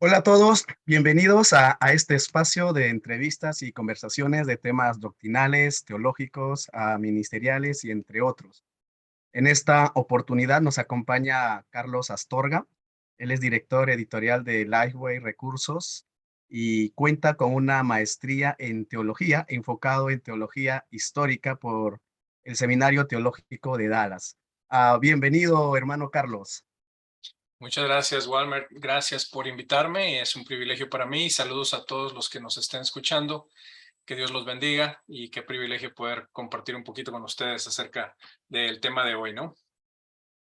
Hola a todos, bienvenidos a este espacio de entrevistas y conversaciones de temas doctrinales, teológicos, ministeriales y entre otros. En esta oportunidad nos acompaña Carlos Astorga. Él es director editorial de Lifeway Recursos y cuenta con una maestría en teología, enfocado en teología histórica por el Seminario Teológico de Dallas. Bienvenido, hermano Carlos. Muchas gracias, Walmer. Gracias por invitarme. Es un privilegio para mí. Saludos a todos los que nos estén escuchando. Que Dios los bendiga y qué privilegio poder compartir un poquito con ustedes acerca del tema de hoy, ¿no?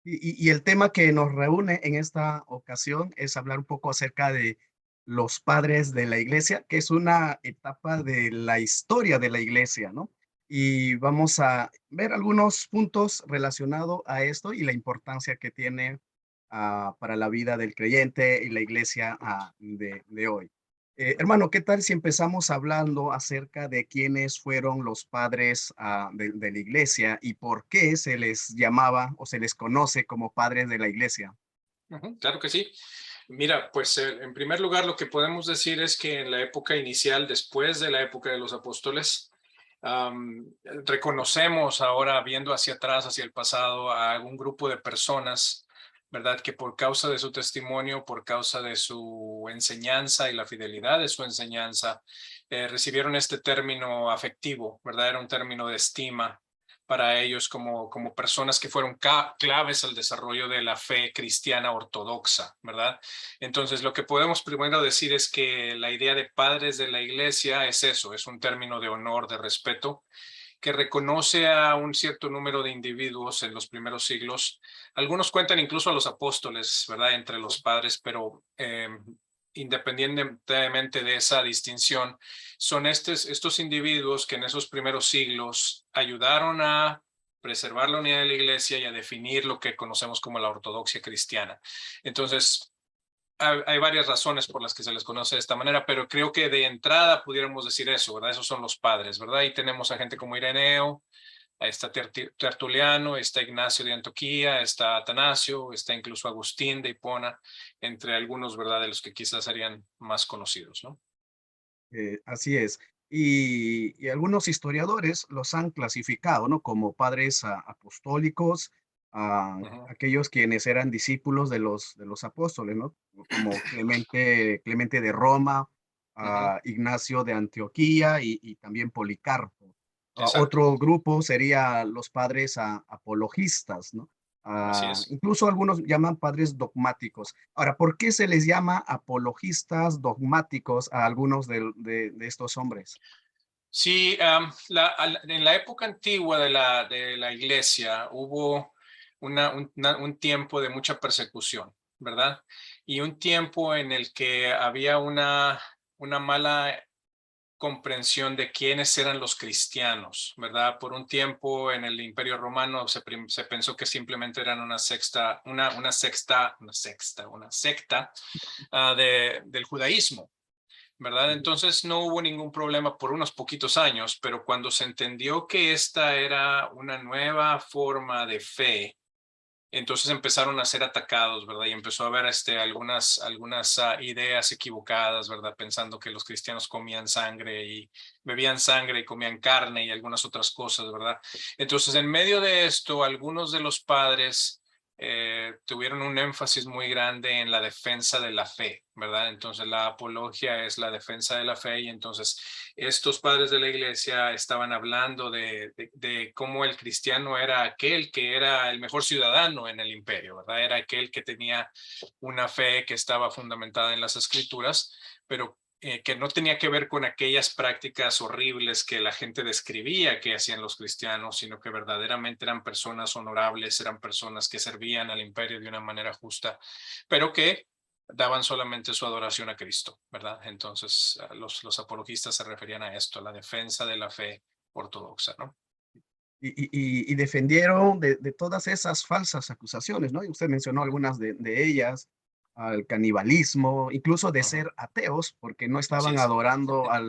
Y el tema que nos reúne en esta ocasión es hablar un poco acerca de los padres de la iglesia, que es una etapa de la historia de la iglesia, ¿no? Y vamos a ver algunos puntos relacionados a esto y la importancia que tiene para la vida del creyente y la iglesia de hoy. Hermano, ¿qué tal si empezamos hablando acerca de quiénes fueron los padres de la iglesia y por qué se les llamaba o se les conoce como padres de la iglesia? Claro que sí. Mira, pues en primer lugar lo que podemos decir es que en la época inicial, después de la época de los apóstoles, reconocemos ahora, viendo hacia atrás, hacia el pasado, a un grupo de personas, ¿verdad? Que por causa de su testimonio, por causa de su enseñanza y la fidelidad de su enseñanza, recibieron este término afectivo, ¿verdad? Era un término de estima para ellos como personas que fueron claves al desarrollo de la fe cristiana ortodoxa, ¿verdad? Entonces, lo que podemos primero decir es que la idea de padres de la iglesia es eso, es un término de honor, de respeto, que reconoce a un cierto número de individuos en los primeros siglos. Algunos cuentan incluso a los apóstoles, ¿verdad? Entre los padres, pero independientemente de esa distinción, son estos individuos que en esos primeros siglos ayudaron a preservar la unidad de la iglesia y a definir lo que conocemos como la ortodoxia cristiana. Entonces, hay varias razones por las que se les conoce de esta manera, pero creo que de entrada pudiéramos decir eso, ¿verdad? Esos son los padres, ¿verdad? Y tenemos a gente como Ireneo, está Tertuliano, está Ignacio de Antioquía, está Atanasio, está incluso Agustín de Hipona, entre algunos, ¿verdad? De los que quizás serían más conocidos, ¿no? Así es. Y algunos historiadores los han clasificado, ¿no? Como padres apostólicos, Ujú, aquellos quienes eran discípulos de los apóstoles, ¿no? Como Clemente de Roma, ujú, Ignacio de Antioquía y también Policarpo. exacto, Otro grupo sería los padres apologistas, ¿no? así es. Incluso algunos llaman padres dogmáticos. Ahora, ¿por qué se les llama apologistas dogmáticos a algunos de estos hombres? Sí, en la época antigua de la iglesia hubo un tiempo de mucha persecución, ¿verdad? Y un tiempo en el que había una mala comprensión de quiénes eran los cristianos, ¿verdad? Por un tiempo en el Imperio Romano se pensó que simplemente eran una secta del judaísmo, ¿verdad? Ujú. Entonces no hubo ningún problema por unos poquitos años, pero cuando se entendió que esta era una nueva forma de fe, entonces empezaron a ser atacados, ¿verdad? Y empezó a haber algunas ideas equivocadas, ¿verdad? Pensando que los cristianos comían sangre y bebían sangre y comían carne y algunas otras cosas, ¿verdad? Entonces, en medio de esto, algunos de los padres tuvieron un énfasis muy grande en la defensa de la fe, ¿verdad? Entonces, la apología es la defensa de la fe y entonces estos padres de la iglesia estaban hablando de cómo el cristiano era aquel que era el mejor ciudadano en el imperio, ¿verdad? Era aquel que tenía una fe que estaba fundamentada en las escrituras, pero que no tenía que ver con aquellas prácticas horribles que la gente describía que hacían los cristianos, sino que verdaderamente eran personas honorables, eran personas que servían al imperio de una manera justa, pero que daban solamente su adoración a Cristo, ¿verdad? Entonces, los apologistas se referían a esto, a la defensa de la fe ortodoxa, ¿no? Y defendieron de todas esas falsas acusaciones, ¿no? Y usted mencionó algunas de ellas, al canibalismo, incluso de Ujú, ser ateos, porque no así estaban es, adorando a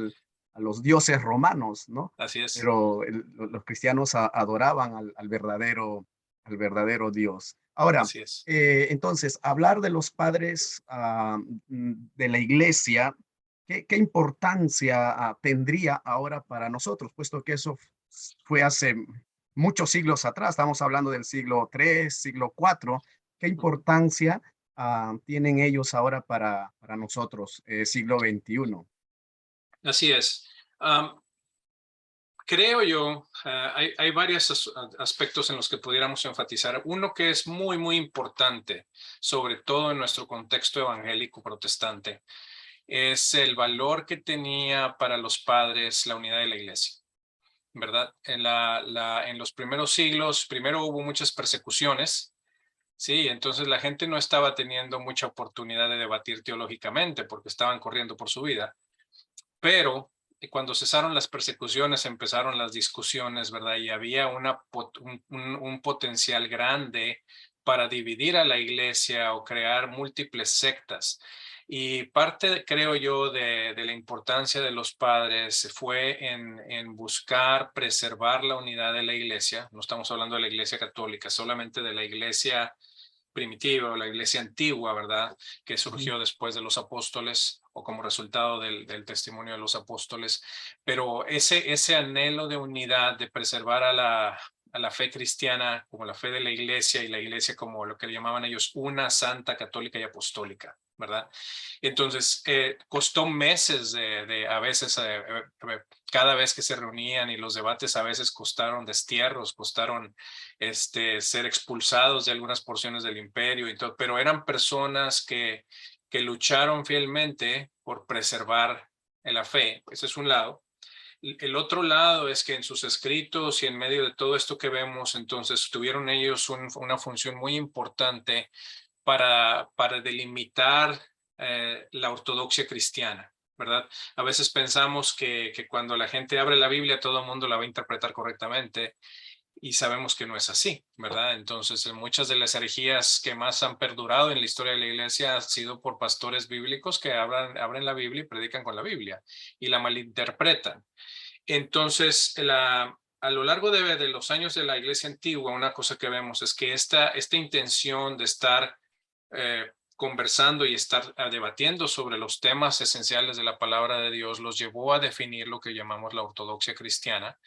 los dioses romanos, ¿no? así es. Pero los cristianos adoraban al verdadero al verdadero Dios. Ahora, Así es. entonces, hablar de los padres de la iglesia, ¿qué importancia tendría ahora para nosotros? Puesto que eso fue hace muchos siglos atrás, estamos hablando del siglo III, siglo IV, ¿qué importancia tienen ellos ahora para nosotros, siglo XXI? Así es. Creo yo, hay varios aspectos en los que pudiéramos enfatizar. Uno que es muy, muy importante, sobre todo en nuestro contexto evangélico protestante, es el valor que tenía para los padres la unidad de la iglesia, ¿verdad? En los primeros siglos, primero hubo muchas persecuciones, sí, entonces la gente no estaba teniendo mucha oportunidad de debatir teológicamente porque estaban corriendo por su vida. Pero cuando cesaron las persecuciones, empezaron las discusiones, ¿verdad? Y había un potencial grande para dividir a la iglesia o crear múltiples sectas. Y parte, creo yo, de la importancia de los padres fue en buscar preservar la unidad de la iglesia. No estamos hablando de la iglesia católica, solamente de la iglesia primitiva o la iglesia antigua, ¿verdad? Que Ujú. surgió después de los apóstoles o como resultado del testimonio de los apóstoles. Pero ese anhelo de unidad, de preservar a la fe cristiana como la fe de la iglesia y la iglesia como lo que llamaban ellos una santa, católica y apostólica, ¿verdad? Entonces, costó meses a veces, cada vez que se reunían y los debates a veces costaron destierros, costaron ser expulsados de algunas porciones del imperio y todo, pero eran personas que lucharon fielmente por preservar la fe. Ese es un lado. El otro lado es que en sus escritos y en medio de todo esto que vemos, entonces tuvieron ellos una función muy importante para delimitar la ortodoxia cristiana, ¿verdad? A veces pensamos que cuando la gente abre la Biblia todo el mundo la va a interpretar correctamente y sabemos que no es así, ¿verdad? Entonces, muchas de las herejías que más han perdurado en la historia de la iglesia han sido por pastores bíblicos que abren la Biblia y predican con la Biblia y la malinterpretan. Entonces, a lo largo de los años de la iglesia antigua, una cosa que vemos es que esta intención de estar conversando y estar debatiendo sobre los temas esenciales de la palabra de Dios los llevó a definir lo que llamamos la ortodoxia cristiana,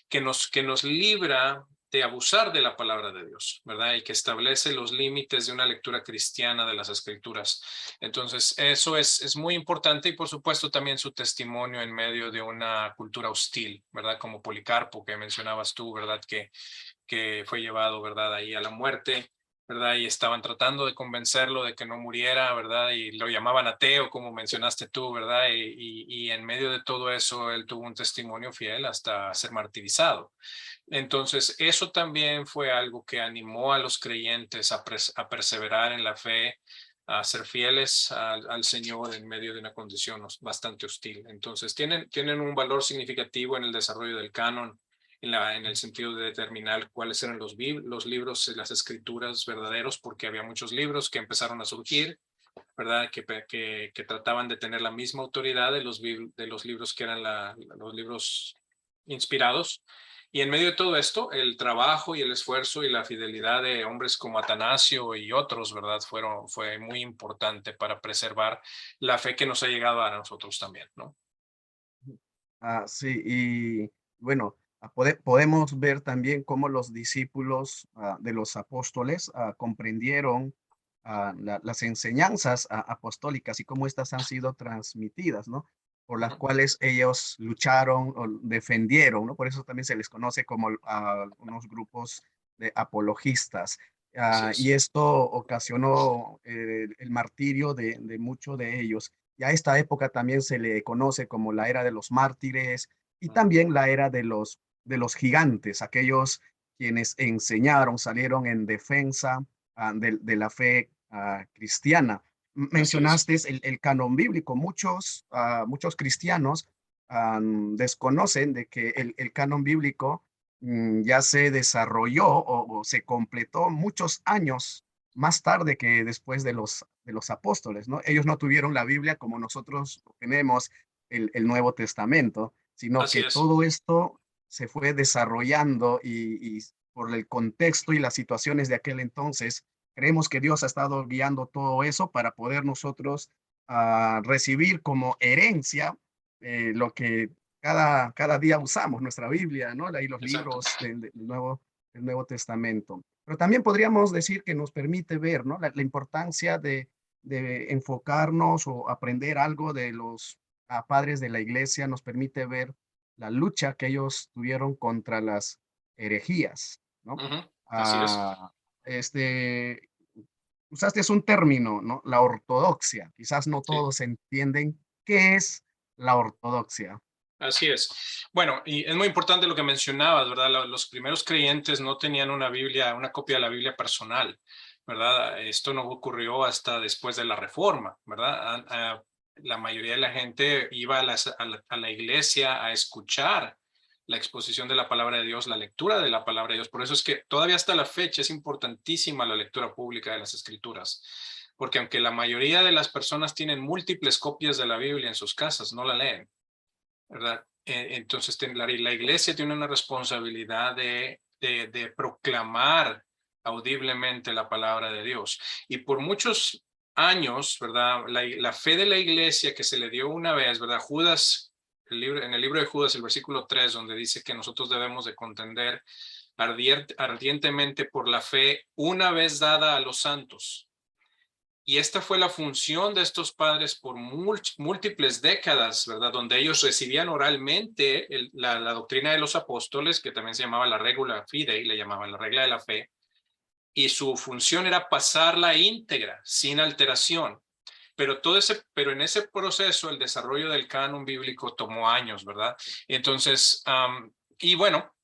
que nos libra de abusar de la palabra de Dios, ¿verdad? Y que establece los límites de una lectura cristiana de las escrituras. Entonces, eso es muy importante y por supuesto también su testimonio en medio de una cultura hostil, ¿verdad? Como Policarpo que mencionabas tú, ¿verdad? Que fue llevado, ¿verdad? Ahí a la muerte, ¿verdad? Y estaban tratando de convencerlo de que no muriera, ¿verdad? Y lo llamaban ateo, como mencionaste tú, ¿verdad? Y en medio de todo eso, él tuvo un testimonio fiel hasta ser martirizado. Entonces, eso también fue algo que animó a los creyentes a perseverar en la fe, a ser fieles al Señor en medio de una condición bastante hostil. Entonces, tienen un valor significativo en el desarrollo del canon, en el sentido de determinar cuáles eran los libros, las escrituras verdaderos, porque había muchos libros que empezaron a surgir, ¿verdad? Que trataban de tener la misma autoridad de los libros que eran los libros inspirados. Y en medio de todo esto, el trabajo y el esfuerzo y la fidelidad de hombres como Atanasio y otros, ¿verdad? Fue muy importante para preservar la fe que nos ha llegado a nosotros también, ¿no? Sí, y bueno, podemos ver también cómo los discípulos de los apóstoles comprendieron las enseñanzas apostólicas y cómo estas han sido transmitidas, ¿no? Por las Ujú. cuales ellos lucharon o defendieron, ¿no? Por eso también se les conoce como unos grupos de apologistas. Así Y es. esto ocasionó el martirio de muchos de ellos. Y a esta época también se le conoce como la era de los mártires y Ujú. también la era de los gigantes, aquellos quienes enseñaron, salieron en defensa de la fe cristiana. Así es. Mencionaste el canon bíblico. Muchos cristianos desconocen de que el canon bíblico ya se desarrolló o se completó muchos años más tarde que después de los apóstoles, ¿no? Ellos no tuvieron la Biblia como nosotros tenemos el Nuevo Testamento, sino Así que es. todo esto se fue desarrollando y por el contexto y las situaciones de aquel entonces, creemos que Dios ha estado guiando todo eso para poder nosotros recibir como herencia lo que cada día usamos, nuestra Biblia, ¿no? Ahí los Exacto. libros del Nuevo Testamento. Pero también podríamos decir que nos permite ver, ¿no? La importancia de enfocarnos o aprender algo de los padres de la iglesia, nos permite ver la lucha que ellos tuvieron contra las herejías, ¿no? Ujú, así es. Ah, este, usaste es un término, ¿no? La ortodoxia. Quizás no Sí. todos entienden qué es la ortodoxia. Así es. Bueno, y es muy importante lo que mencionabas, ¿verdad? Los primeros creyentes no tenían una Biblia, una copia de la Biblia personal, ¿verdad? Esto no ocurrió hasta después de la Reforma, ¿verdad? La mayoría de la gente iba a la iglesia a escuchar la exposición de la palabra de Dios, la lectura de la palabra de Dios. Por eso es que todavía hasta la fecha es importantísima la lectura pública de las Escrituras, porque aunque la mayoría de las personas tienen múltiples copias de la Biblia en sus casas, no la leen, ¿verdad? Entonces, la iglesia tiene una responsabilidad de proclamar audiblemente la palabra de Dios. Y por muchos años, ¿verdad? La fe de la iglesia que se le dio una vez, ¿verdad? Judas, en el libro de Judas, el versículo 3, donde dice que nosotros debemos de contender ardientemente por la fe una vez dada a los santos. Y esta fue la función de estos padres por múltiples décadas, ¿verdad? Donde ellos recibían oralmente la doctrina de los apóstoles, que también se llamaba la regula fidei, le llamaban la regla de la fe, y su función era pasarla íntegra, sin alteración. Pero en ese proceso, el desarrollo del canon bíblico tomó años, ¿verdad? Entonces, y bueno,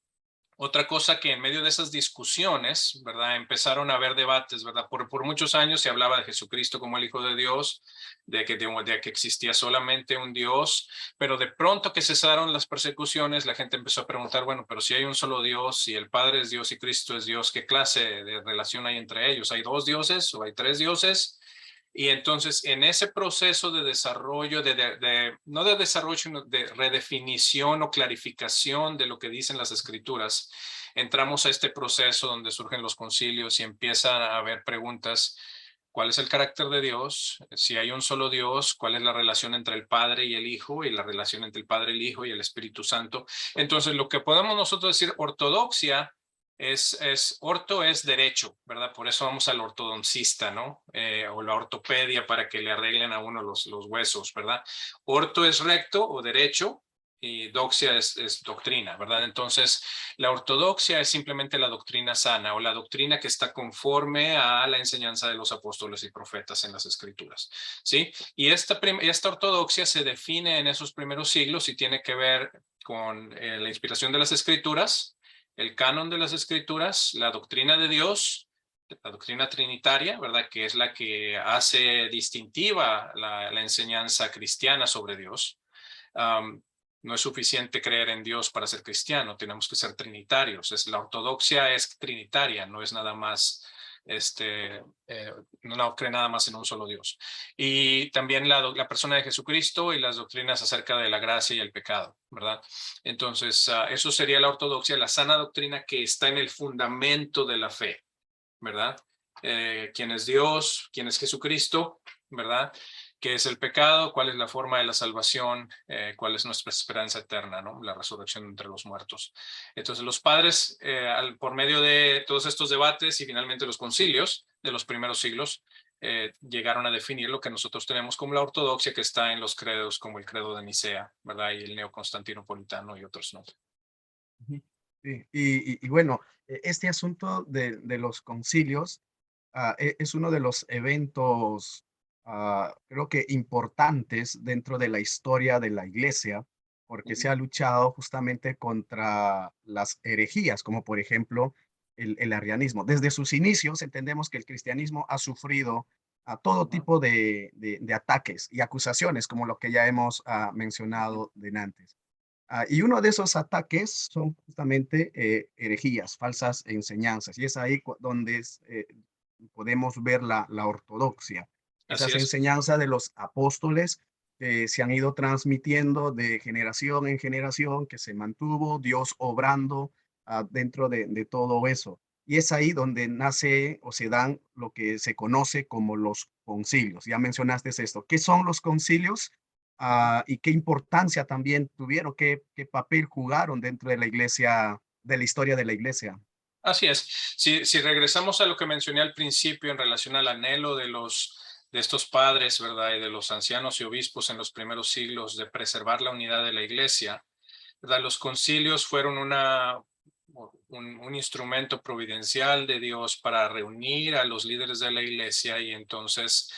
otra cosa que en medio de esas discusiones, ¿verdad? Empezaron a haber debates, ¿verdad? Por muchos años se hablaba de Jesucristo como el Hijo de Dios, de que existía solamente un Dios, pero de pronto que cesaron las persecuciones, la gente empezó a preguntar, bueno, pero si hay un solo Dios, si el Padre es Dios y Cristo es Dios, ¿qué clase de relación hay entre ellos? ¿Hay dos dioses o hay tres dioses? Y entonces, en ese proceso de desarrollo, no de desarrollo, sino de redefinición o clarificación de lo que dicen las escrituras, entramos a este proceso donde surgen los concilios y empiezan a haber preguntas. ¿Cuál es el carácter de Dios? Si hay un solo Dios, ¿cuál es la relación entre el Padre y el Hijo y la relación entre el Padre, el Hijo y el Espíritu Santo? Entonces, lo que podemos nosotros decir, ortodoxia orto es derecho, ¿verdad? Por eso vamos al ortodoncista, ¿no? O la ortopedia para que le arreglen a uno los huesos, ¿verdad? Orto es recto o derecho y doxia es doctrina, ¿verdad? Entonces, la ortodoxia es simplemente la doctrina sana o la doctrina que está conforme a la enseñanza de los apóstoles y profetas en las escrituras, ¿sí? Y esta ortodoxia se define en esos primeros siglos y tiene que ver con la inspiración de las escrituras, el canon de las escrituras, la doctrina de Dios, la doctrina trinitaria, ¿verdad? Que es la que hace distintiva la enseñanza cristiana sobre Dios. Um, no es suficiente creer en Dios para ser cristiano, tenemos que ser trinitarios. La ortodoxia es trinitaria, no es nada más, no cree nada más en un solo Dios. Y también la persona de Jesucristo y las doctrinas acerca de la gracia y el pecado, ¿verdad? Entonces, eso sería la ortodoxia, la sana doctrina que está en el fundamento de la fe, ¿verdad? ¿Quién es Dios? ¿Quién es Jesucristo? ¿Verdad? ¿Qué es el pecado? ¿Cuál es la forma de la salvación? ¿Cuál es nuestra esperanza eterna? ¿No? La resurrección entre los muertos. Entonces los padres, por medio de todos estos debates y finalmente los concilios de los primeros siglos, llegaron a definir lo que nosotros tenemos como la ortodoxia, que está en los credos como el credo de Nicea, ¿verdad? Y el neoconstantinopolitano y otros, ¿no? Ujú. Sí, y bueno, este asunto de los concilios es uno de los eventos, creo que importantes dentro de la historia de la iglesia, porque se ha luchado justamente contra las herejías, como por ejemplo el arrianismo. Desde sus inicios entendemos que el cristianismo ha sufrido a todo tipo de ataques y acusaciones, como lo que ya hemos mencionado de antes. Y uno de esos ataques son justamente herejías, falsas enseñanzas, y es ahí donde podemos ver la ortodoxia, Así esas es. enseñanzas de los apóstoles que se han ido transmitiendo de generación en generación, que se mantuvo Dios obrando dentro de todo eso. Y es ahí donde nace o se dan lo que se conoce como los concilios. Ya mencionaste esto. ¿Qué son los concilios? Y qué importancia también tuvieron, qué papel jugaron dentro de la iglesia, de la historia de la iglesia. Así es. Si regresamos a lo que mencioné al principio en relación al anhelo de estos padres, ¿verdad? Y de los ancianos y obispos en los primeros siglos de preservar la unidad de la iglesia, ¿verdad? Los concilios fueron un instrumento providencial de Dios para reunir a los líderes de la iglesia y entonces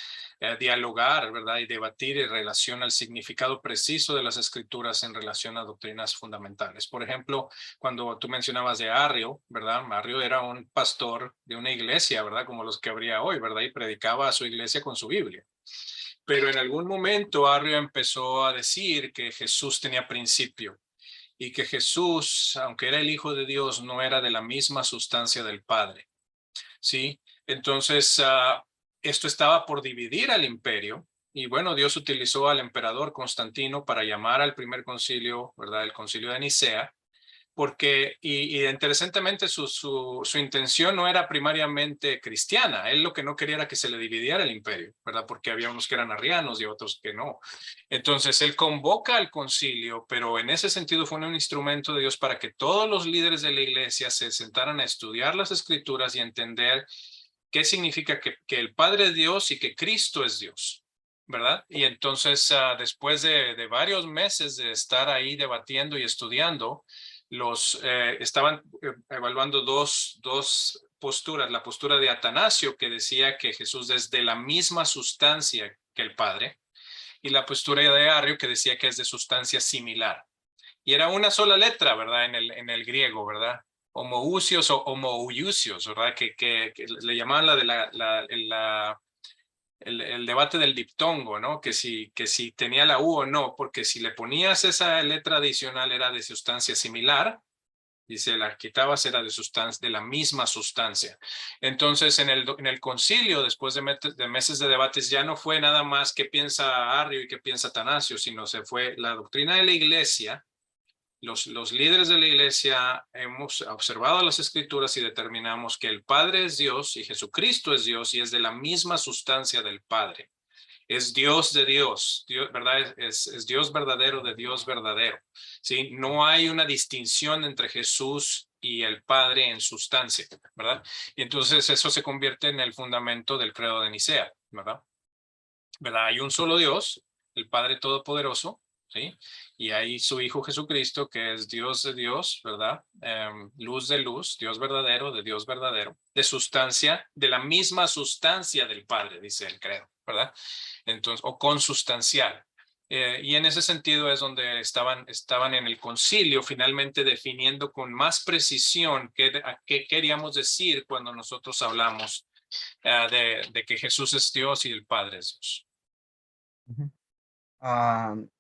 dialogar, ¿verdad? Y debatir en relación al significado preciso de las escrituras en relación a doctrinas fundamentales. Por ejemplo, cuando tú mencionabas de Arrio, ¿verdad? Arrio era un pastor de una iglesia, ¿verdad? Como los que habría hoy, ¿verdad? Y predicaba a su iglesia con su Biblia. Pero en algún momento Arrio empezó a decir que Jesús tenía principio y que Jesús, aunque era el Hijo de Dios, no era de la misma sustancia del Padre, ¿sí? Entonces, esto estaba por dividir al imperio y bueno, Dios utilizó al emperador Constantino para llamar al primer concilio, ¿verdad? El concilio de Nicea, porque, y interesantemente, su intención no era primariamente cristiana. Él lo que no quería era que se le dividiera el imperio, ¿verdad? Porque había unos que eran arrianos y otros que no. Entonces, él convoca al concilio, pero en ese sentido fue un instrumento de Dios para que todos los líderes de la iglesia se sentaran a estudiar las escrituras y entender qué significa que el Padre es Dios y que Cristo es Dios. ¿Verdad? Y entonces, después de varios meses de estar ahí debatiendo y estudiando, estaban evaluando dos posturas. La postura de Atanasio, que decía que Jesús es de la misma sustancia que el Padre, y la postura de Arrio, que decía que es de sustancia similar. Y era una sola letra, ¿verdad? En el griego, ¿verdad? Homoousios o homoousios, ¿verdad? Que le llamaban el debate del diptongo, ¿no? Que si tenía la U o no, porque si le ponías esa letra adicional era de sustancia similar, y si la quitabas era de la misma sustancia. Entonces, en el concilio, después de meses de debates, ya no fue nada más qué piensa Arrio y qué piensa Atanasio, sino se fue la doctrina de la iglesia. Los líderes de la iglesia hemos observado las escrituras y determinamos que el Padre es Dios y Jesucristo es Dios y es de la misma sustancia del Padre. Es Dios de Dios, ¿verdad? Es Dios verdadero de Dios verdadero. ¿Sí? No hay una distinción entre Jesús y el Padre en sustancia, ¿verdad? Y entonces eso se convierte en el fundamento del credo de Nicea, ¿verdad? ¿Verdad? Hay un solo Dios, el Padre Todopoderoso, ¿sí? Y hay su Hijo Jesucristo, que es Dios de Dios, ¿verdad? Luz de luz, Dios verdadero de Dios verdadero, de sustancia, de la misma sustancia del Padre, dice el credo, ¿verdad? Entonces, o consustancial. Y en ese sentido es donde estaban en el concilio finalmente definiendo con más precisión qué queríamos decir cuando nosotros hablamos de que Jesús es Dios y el Padre es Dios. Ujú.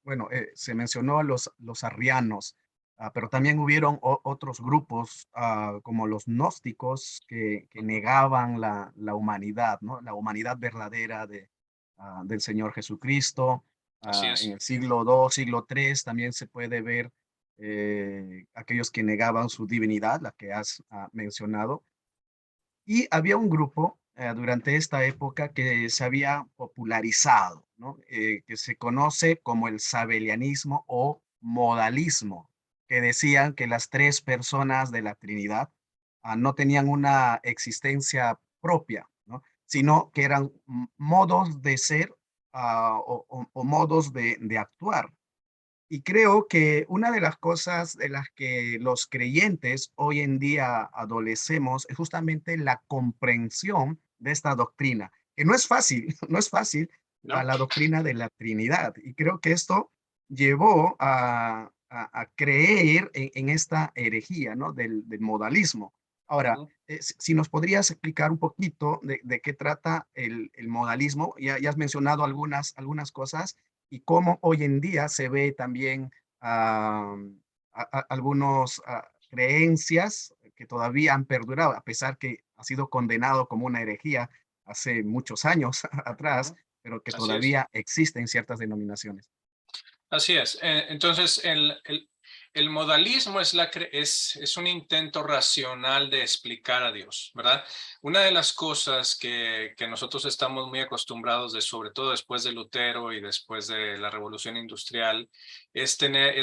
Bueno, se mencionó a los arrianos, pero también hubieron otros grupos, como los gnósticos, que negaban la humanidad, ¿no? La humanidad verdadera del Señor Jesucristo. Así En es. el siglo II, siglo III también se puede ver aquellos que negaban su divinidad, la que has mencionado. Y había un grupo durante esta época que se había popularizado, ¿no? Que se conoce como el sabelianismo o modalismo, que decían que las tres personas de la Trinidad no tenían una existencia propia, ¿no? Sino que eran modos de ser o modos de actuar. Y creo que una de las cosas de las que los creyentes hoy en día adolecemos es justamente la comprensión de esta doctrina, que no es fácil, no es fácil a ¿No? la doctrina de la Trinidad. Y creo que esto llevó a creer en esta herejía, ¿no? Del modalismo. Ahora, Ujú. si nos podrías explicar un poquito de qué trata el modalismo, ya has mencionado algunas cosas y cómo hoy en día se ve también algunos creencias que todavía han perdurado, a pesar que ha sido condenado como una herejía hace muchos años atrás, Ujú. pero que Así es. todavía existen ciertas denominaciones. Así es. Entonces, el modalismo es un intento racional de explicar a Dios, ¿verdad? Una de las cosas que nosotros estamos muy acostumbrados, sobre todo después de Lutero y después de la Revolución Industrial, es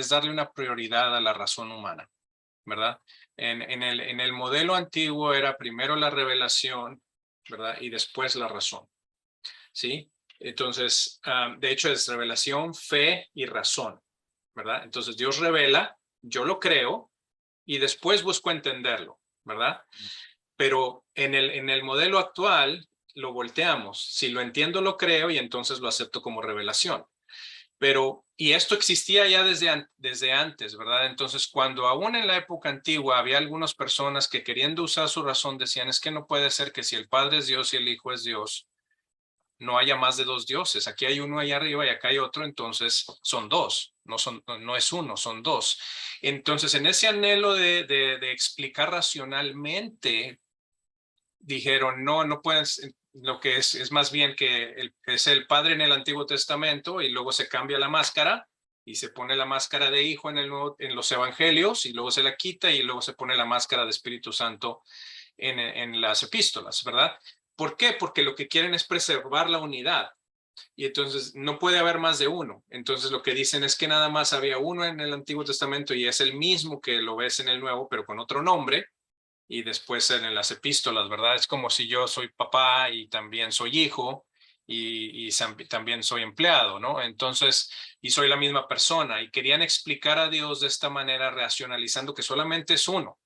darle una prioridad a la razón humana, ¿verdad? En el modelo antiguo era primero la revelación, ¿verdad? Y después la razón, ¿sí? Entonces, de hecho es revelación, fe y razón, ¿verdad? Entonces Dios revela, yo lo creo y después busco entenderlo, ¿verdad? Pero en el modelo actual lo volteamos. Si lo entiendo, lo creo y entonces lo acepto como revelación. Pero, y esto existía ya desde antes, ¿verdad? Entonces, cuando aún en la época antigua había algunas personas que queriendo usar su razón decían, es que no puede ser que si el Padre es Dios y el Hijo es Dios, no haya más de dos dioses. Aquí hay uno allá arriba y acá hay otro, entonces son dos, no es uno, son dos. Entonces, en ese anhelo de explicar racionalmente, dijeron, no puedes, lo que es más bien que es el Padre en el Antiguo Testamento y luego se cambia la máscara y se pone la máscara de hijo en los evangelios y luego se la quita y luego se pone la máscara de Espíritu Santo en las epístolas, ¿verdad? ¿Por qué? Porque lo que quieren es preservar la unidad y entonces no puede haber más de uno. Entonces lo que dicen es que nada más había uno en el Antiguo Testamento y es el mismo que lo ves en el Nuevo, pero con otro nombre y después en las epístolas, ¿verdad? Es como si yo soy papá y también soy hijo y también soy empleado, ¿no? Entonces, y soy la misma persona y querían explicar a Dios de esta manera, racionalizando que solamente es uno.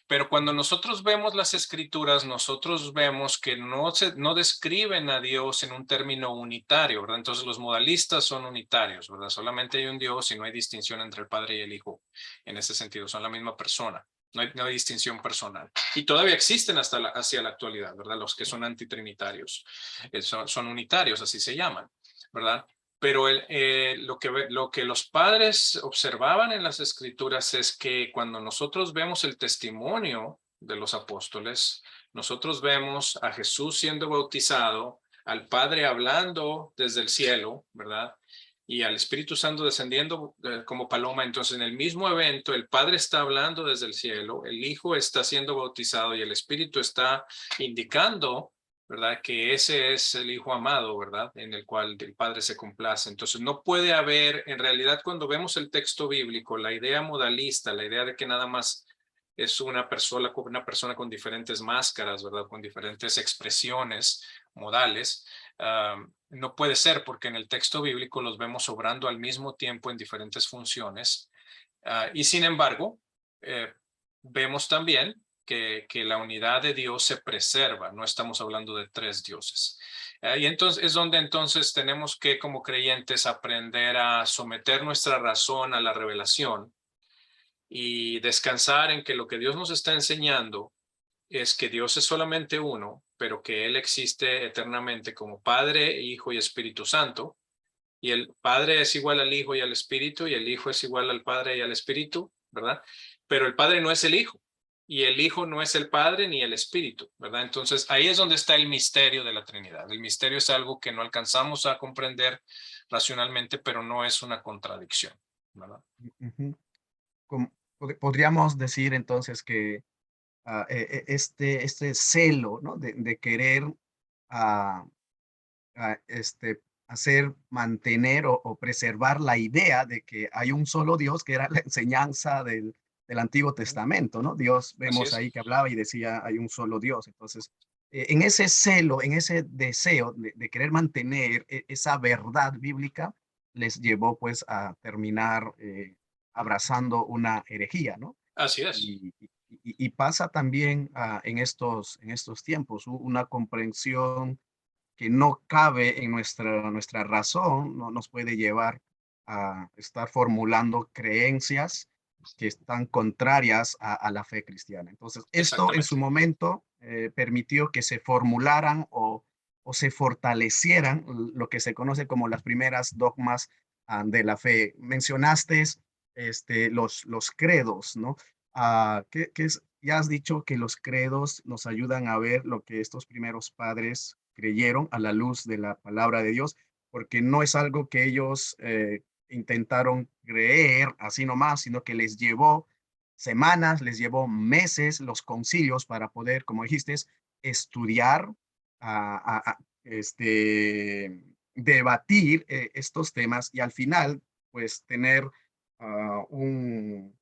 Pero cuando nosotros vemos las escrituras, nosotros vemos que no describen a Dios en un término unitario, ¿verdad? Entonces los modalistas son unitarios, ¿verdad? Solamente hay un Dios y no hay distinción entre el Padre y el Hijo. En ese sentido, son la misma persona. No hay distinción personal. Y todavía existen hacia la actualidad, ¿verdad? Los que son antitrinitarios. Son unitarios, así se llaman, ¿verdad? Pero lo que los padres observaban en las escrituras es que cuando nosotros vemos el testimonio de los apóstoles, nosotros vemos a Jesús siendo bautizado, al Padre hablando desde el cielo, ¿verdad? Y al Espíritu Santo descendiendo como paloma. Entonces, en el mismo evento, el Padre está hablando desde el cielo, el Hijo está siendo bautizado y el Espíritu está indicando, ¿verdad? Que ese es el Hijo amado, ¿verdad? En el cual el Padre se complace. Entonces, no puede haber, en realidad, cuando vemos el texto bíblico, la idea modalista, la idea de que nada más es una persona con diferentes máscaras, ¿verdad? Con diferentes expresiones modales. No puede ser porque en el texto bíblico los vemos obrando al mismo tiempo en diferentes funciones. Y sin embargo, vemos también que la unidad de Dios se preserva, no estamos hablando de tres dioses. Y entonces es donde entonces tenemos que como creyentes aprender a someter nuestra razón a la revelación y descansar en que lo que Dios nos está enseñando es que Dios es solamente uno, pero que Él existe eternamente como Padre, Hijo y Espíritu Santo. Y el Padre es igual al Hijo y al Espíritu, y el Hijo es igual al Padre y al Espíritu, ¿verdad? Pero el Padre no es el Hijo, y el Hijo no es el Padre ni el Espíritu, ¿verdad? Entonces ahí es donde está el misterio de la Trinidad. El misterio es algo que no alcanzamos a comprender racionalmente, pero no es una contradicción, ¿verdad? Ujú. Podríamos decir entonces que este celo, ¿no? de querer ah, hacer, mantener o preservar la idea de que hay un solo Dios, que era la enseñanza del Antiguo Testamento, ¿no? Dios, Así vemos es. ahí que hablaba y decía, hay un solo Dios. Entonces, en ese celo, en ese deseo de querer mantener esa verdad bíblica, les llevó pues a terminar abrazando una herejía, ¿no? Así es. Y pasa también en estos tiempos una comprensión que no cabe en nuestra razón, no nos puede llevar a estar formulando creencias que están contrarias a la fe cristiana. Entonces, esto en su Exactamente. momento permitió que se formularan o se fortalecieran lo que se conoce como las primeras dogmas de la fe. Mencionaste los credos, ¿no? Ya has dicho que los credos nos ayudan a ver lo que estos primeros padres creyeron a la luz de la palabra de Dios, porque no es algo que ellos intentaron creer así nomás, sino que les llevó semanas, les llevó meses los concilios para poder, como dijiste, estudiar, debatir estos temas y al final, pues tener un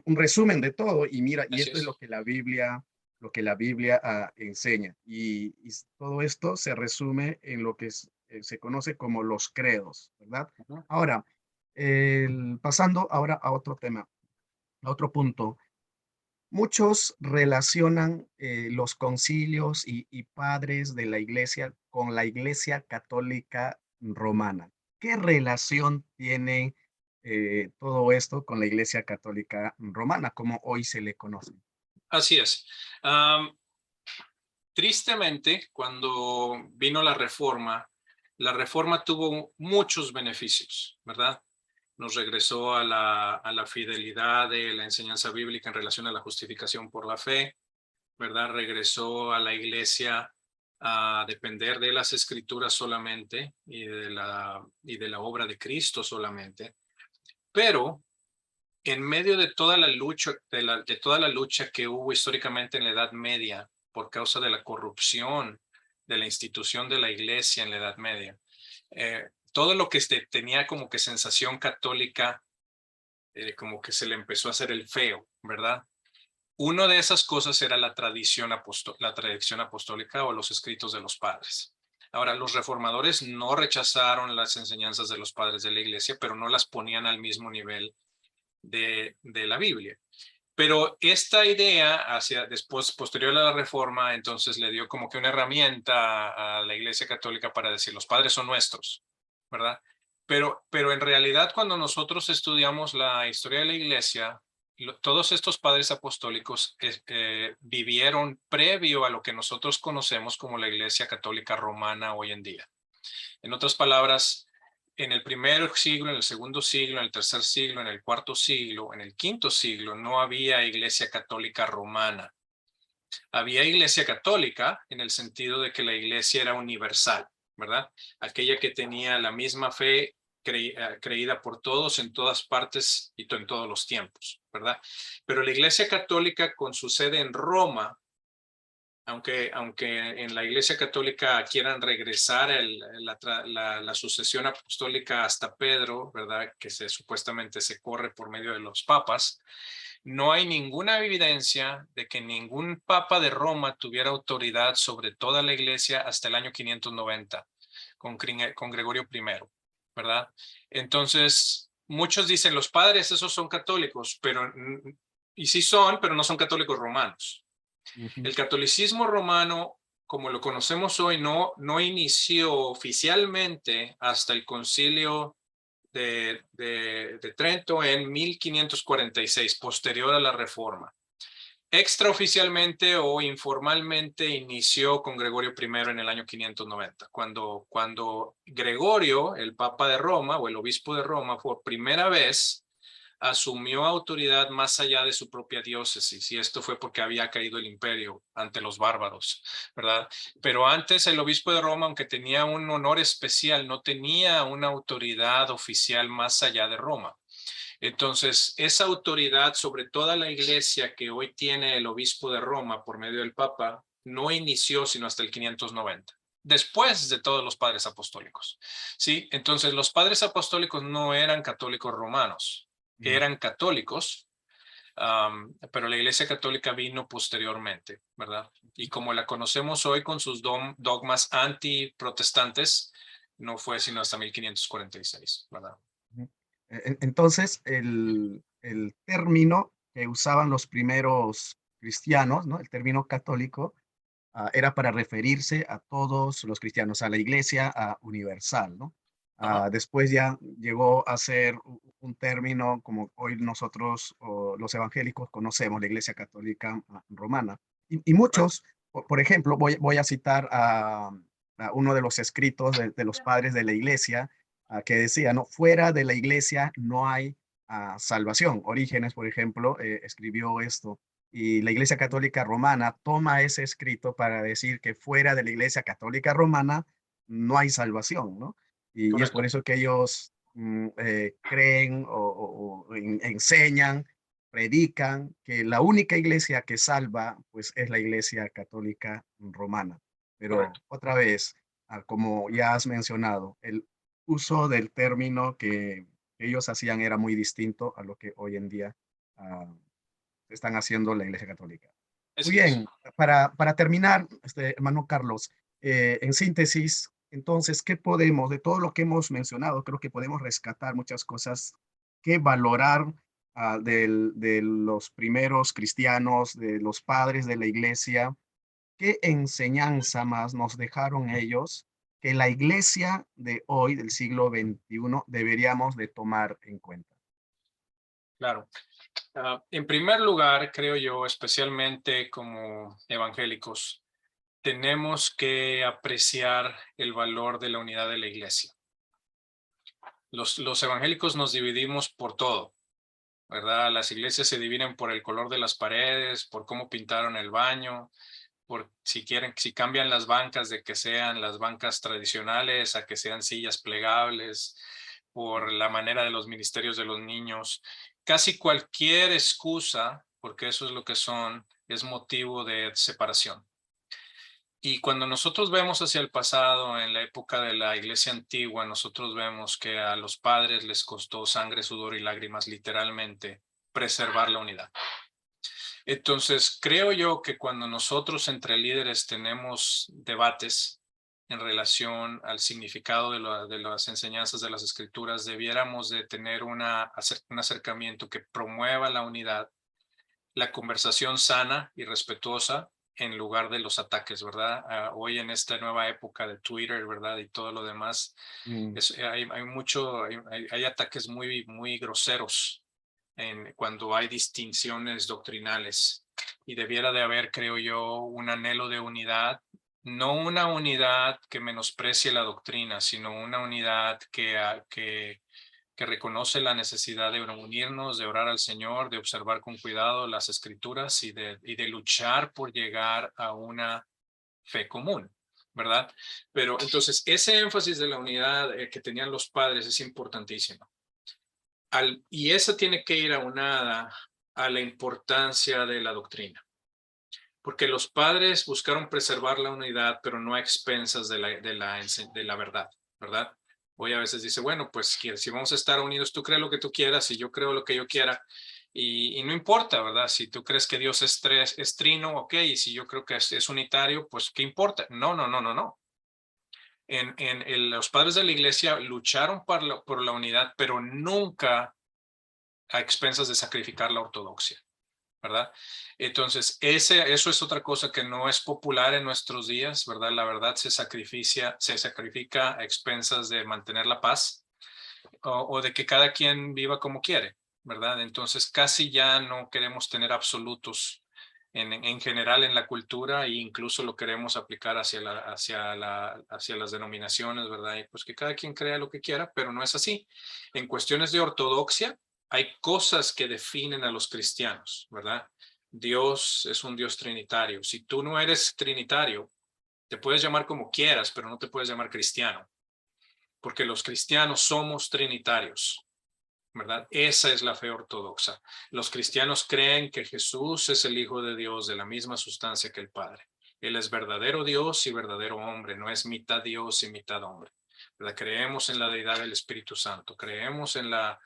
resumen de todo y mira, y Así esto es es. lo que la Biblia enseña. Y todo esto se resume en lo que se conoce como los credos, ¿verdad? Ujú. Ahora, pasando ahora a otro tema, a otro punto. Muchos relacionan los concilios y padres de la iglesia con la Iglesia Católica Romana. ¿Qué relación tiene todo esto con la Iglesia Católica Romana, como hoy se le conoce? Así es. Tristemente, cuando vino la reforma tuvo muchos beneficios, ¿verdad? Nos regresó a la fidelidad de la enseñanza bíblica en relación a la justificación por la fe, ¿verdad? Regresó a la iglesia a depender de las escrituras solamente y de la obra de Cristo solamente. Pero en medio de toda la lucha, de toda la lucha que hubo históricamente en la Edad Media por causa de la corrupción de la institución de la iglesia en la Edad Media, todo lo que tenía como que sensación católica, como que se le empezó a hacer el feo, ¿verdad? Una de esas cosas era la tradición apostólica o los escritos de los padres. Ahora, los reformadores no rechazaron las enseñanzas de los padres de la iglesia, pero no las ponían al mismo nivel de la Biblia. Pero esta idea, después, posterior a la reforma, entonces le dio como que una herramienta a la Iglesia Católica para decir, los padres son nuestros, ¿verdad? Pero en realidad, cuando nosotros estudiamos la historia de la Iglesia, todos estos padres apostólicos vivieron previo a lo que nosotros conocemos como la Iglesia Católica Romana hoy en día. En otras palabras, en el primer siglo, en el segundo siglo, en el tercer siglo, en el cuarto siglo, en el quinto siglo, no había iglesia católica romana. Había iglesia católica en el sentido de que la iglesia era universal, ¿verdad? Aquella que tenía la misma fe creída por todos en todas partes y en todos los tiempos, ¿verdad? Pero la iglesia católica con su sede en Roma, aunque en la Iglesia Católica quieran regresar la sucesión apostólica hasta Pedro, ¿verdad? Que supuestamente se corre por medio de los papas, no hay ninguna evidencia de que ningún papa de Roma tuviera autoridad sobre toda la Iglesia hasta el año 590 con Gregorio I, ¿verdad? Entonces, muchos dicen, los padres esos son católicos, y sí son, pero no son católicos romanos. Ujú. El catolicismo romano, como lo conocemos hoy, no inició oficialmente hasta el concilio de Trento en 1546, posterior a la Reforma. Extraoficialmente o informalmente inició con Gregorio I en el año 590, cuando Gregorio, el Papa de Roma o el Obispo de Roma, por primera vez asumió autoridad más allá de su propia diócesis, y esto fue porque había caído el imperio ante los bárbaros, ¿verdad? Pero antes el obispo de Roma, aunque tenía un honor especial, no tenía una autoridad oficial más allá de Roma. Entonces, esa autoridad sobre toda la iglesia que hoy tiene el obispo de Roma por medio del Papa, no inició sino hasta el 590. Después de todos los padres apostólicos, ¿sí? Entonces, los padres apostólicos no eran católicos romanos, Mm. eran católicos, pero la Iglesia Católica vino posteriormente, ¿verdad? Y como la conocemos hoy con sus dogmas antiprotestantes, no fue sino hasta 1546, ¿verdad? Ujú. Entonces, el término que usaban los primeros cristianos, ¿no? El término católico, era para referirse a todos los cristianos, a la iglesia universal, ¿no? Ajá, Después ya llegó a ser un término como hoy nosotros o los evangélicos conocemos, la iglesia católica romana. Y correcto. muchos, por ejemplo, voy a citar a uno de los escritos de los padres de la iglesia que decía, ¿no? Fuera de la iglesia no hay salvación. Orígenes, por ejemplo, escribió esto y la Iglesia Católica Romana toma ese escrito para decir que fuera de la Iglesia Católica Romana no hay salvación, ¿no? Y es por Correcto. eso que ellos creen enseñan, predican que la única iglesia que salva, pues es la Iglesia Católica Romana. Pero Correcto. otra vez, como ya has mencionado, el uso del término que ellos hacían era muy distinto a lo que hoy en día ah, están haciendo la Iglesia Católica. Muy Así es. bien, para terminar, hermano Carlos, en síntesis, entonces, ¿qué podemos, de todo lo que hemos mencionado, creo que podemos rescatar muchas cosas que valorar de los primeros cristianos, de los padres de la iglesia? ¿Qué enseñanza más nos dejaron ellos que la iglesia de hoy, del siglo XXI, deberíamos de tomar en cuenta? Claro. En primer lugar, creo yo, especialmente como evangélicos, tenemos que apreciar el valor de la unidad de la iglesia. Los evangélicos nos dividimos por todo, ¿verdad? Las iglesias se dividen por el color de las paredes, por cómo pintaron el baño, por si quieren, si cambian las bancas de que sean las bancas tradicionales a que sean sillas plegables, por la manera de los ministerios de los niños. Casi cualquier excusa, porque eso es lo que son, es motivo de separación. Y cuando nosotros vemos hacia el pasado, en la época de la iglesia antigua, nosotros vemos que a los padres les costó sangre, sudor y lágrimas, literalmente, preservar la unidad. Entonces, creo yo que cuando nosotros entre líderes tenemos debates en relación al significado de las enseñanzas de las escrituras, debiéramos de tener un acercamiento que promueva la unidad, la conversación sana y respetuosa en lugar de los ataques, ¿verdad? Hoy en esta nueva época de Twitter, ¿verdad? Y todo lo demás, Mm, hay ataques muy, muy groseros cuando hay distinciones doctrinales y debiera de haber, creo yo, un anhelo de unidad, no una unidad que menosprecie la doctrina, sino una unidad que reconoce la necesidad de unirnos, de orar al Señor, de observar con cuidado las escrituras y de luchar por llegar a una fe común, ¿verdad? Pero entonces ese énfasis de la unidad que tenían los padres es importantísimo. Y esa tiene que ir aunada a la importancia de la doctrina, porque los padres buscaron preservar la unidad, pero no a expensas de la verdad, ¿verdad? Hoy a veces dice, bueno, pues si vamos a estar unidos, tú crees lo que tú quieras y yo creo lo que yo quiera, y no importa, ¿verdad? Si tú crees que Dios es trino, ok, y si yo creo que es unitario, pues ¿qué importa? No, no, no, no, no. Los padres de la iglesia lucharon por la unidad, pero nunca a expensas de sacrificar la ortodoxia, ¿verdad? Entonces, eso es otra cosa que no es popular en nuestros días, ¿verdad? La verdad se sacrifica a expensas de mantener la paz o de que cada quien viva como quiere, ¿verdad? Entonces, casi ya no queremos tener absolutos en general en la cultura e incluso lo queremos aplicar hacia las denominaciones, ¿verdad? Y pues que cada quien crea lo que quiera, pero no es así. En cuestiones de ortodoxia, hay cosas que definen a los cristianos, ¿verdad? Dios es un Dios trinitario. Si tú no eres trinitario, te puedes llamar como quieras, pero no te puedes llamar cristiano, porque los cristianos somos trinitarios, ¿verdad? Esa es la fe ortodoxa. Los cristianos creen que Jesús es el Hijo de Dios de la misma sustancia que el Padre. Él es verdadero Dios y verdadero hombre, no es mitad Dios y mitad hombre. ¿Verdad? Creemos en la deidad del Espíritu Santo, creemos en la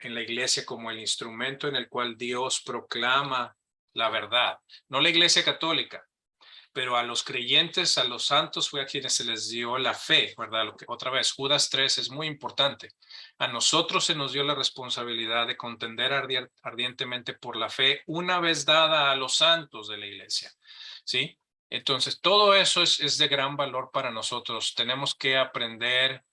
iglesia como el instrumento en el cual Dios proclama la verdad, no la iglesia católica, pero a los creyentes, a los santos, fue a quienes se les dio la fe, ¿verdad? Otra vez, Judas 3 es muy importante. A nosotros se nos dio la responsabilidad de contender ardientemente por la fe una vez dada a los santos de la iglesia, ¿sí? Entonces, todo eso es de gran valor para nosotros. Tenemos que aprender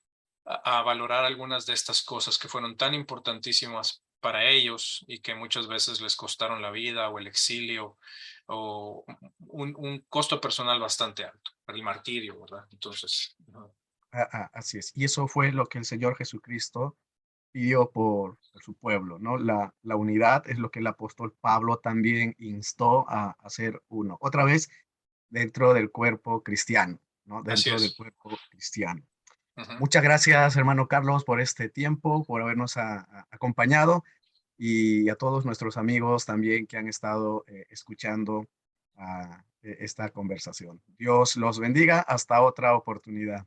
a valorar algunas de estas cosas que fueron tan importantísimas para ellos y que muchas veces les costaron la vida o el exilio o un costo personal bastante alto, el martirio, ¿verdad? Entonces, Así es. Y eso fue lo que el Señor Jesucristo pidió por su pueblo, ¿no? La unidad es lo que el apóstol Pablo también instó a hacer uno. Otra vez, dentro del cuerpo cristiano, ¿no? así Dentro del es. cuerpo cristiano. Ujú. Muchas gracias, hermano Carlos, por este tiempo, por habernos acompañado y a todos nuestros amigos también que han estado escuchando esta conversación. Dios los bendiga. Hasta otra oportunidad.